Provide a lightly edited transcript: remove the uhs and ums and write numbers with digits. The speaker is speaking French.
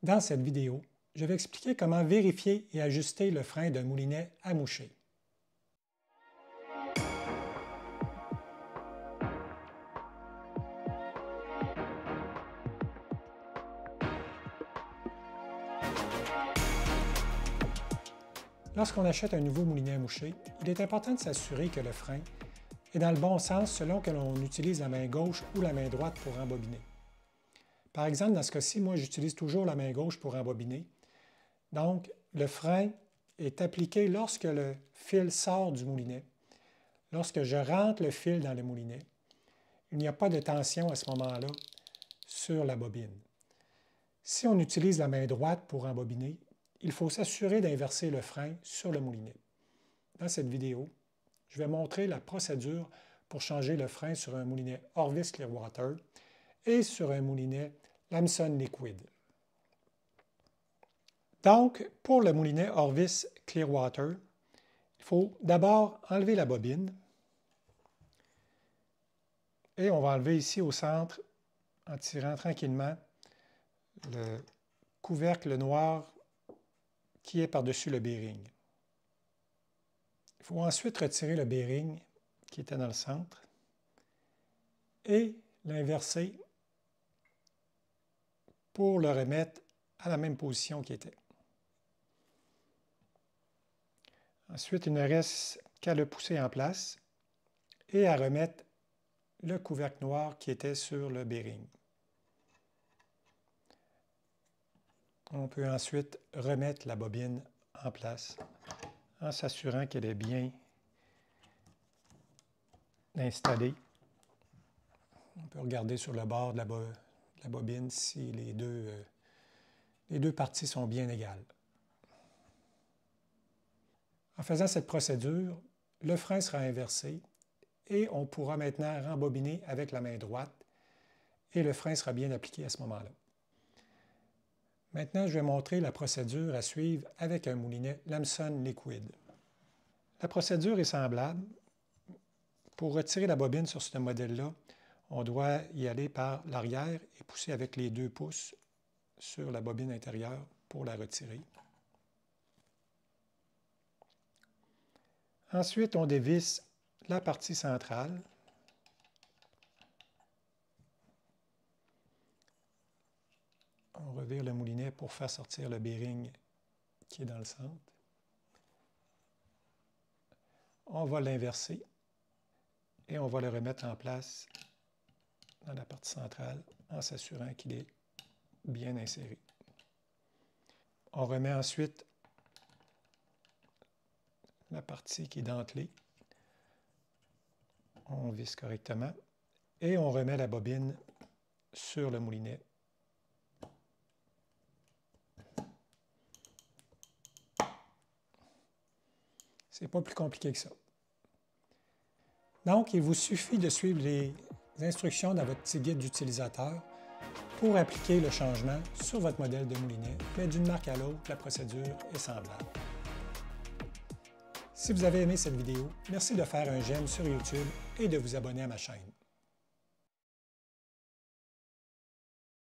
Dans cette vidéo, je vais expliquer comment vérifier et ajuster le frein d'un moulinet à moucher. Lorsqu'on achète un nouveau moulinet à moucher, il est important de s'assurer que le frein est dans le bon sens selon que l'on utilise la main gauche ou la main droite pour rembobiner. Par exemple, dans ce cas-ci, moi j'utilise toujours la main gauche pour rembobiner. Donc, le frein est appliqué lorsque le fil sort du moulinet. Lorsque je rentre le fil dans le moulinet, il n'y a pas de tension à ce moment-là sur la bobine. Si on utilise la main droite pour rembobiner, il faut s'assurer d'inverser le frein sur le moulinet. Dans cette vidéo, je vais montrer la procédure pour changer le frein sur un moulinet Orvis Clearwater et sur un moulinet Lamson Liquid. Donc, pour le moulinet Orvis Clearwater, il faut d'abord enlever la bobine et on va enlever ici au centre, en tirant tranquillement, le couvercle noir qui est par-dessus le bearing. Il faut ensuite retirer le bearing qui était dans le centre et l'inverser pour le remettre à la même position qu'il était. Ensuite, il ne reste qu'à le pousser en place et à remettre le couvercle noir qui était sur le bearing. On peut ensuite remettre la bobine en place en s'assurant qu'elle est bien installée. On peut regarder sur le bord de la bobine si les deux parties sont bien égales. En faisant cette procédure, le frein sera inversé et on pourra maintenant rembobiner avec la main droite et le frein sera bien appliqué à ce moment-là. Maintenant, je vais montrer la procédure à suivre avec un moulinet Lamson Liquid. La procédure est semblable. Pour retirer la bobine sur ce modèle-là, on doit y aller par l'arrière et pousser avec les 2 pouces sur la bobine intérieure pour la retirer. Ensuite, on dévisse la partie centrale. On revire le moulinet pour faire sortir le bearing qui est dans le centre. On va l'inverser et on va le remettre en place dans la partie centrale en s'assurant qu'il est bien inséré. On remet ensuite la partie qui est dentelée. On visse correctement et on remet la bobine sur le moulinet. Ce n'est pas plus compliqué que ça. Donc, il vous suffit de suivre les instructions dans votre petit guide d'utilisateur pour appliquer le changement sur votre modèle de moulinet, mais d'une marque à l'autre, la procédure est semblable. Si vous avez aimé cette vidéo, merci de faire un j'aime sur YouTube et de vous abonner à ma chaîne.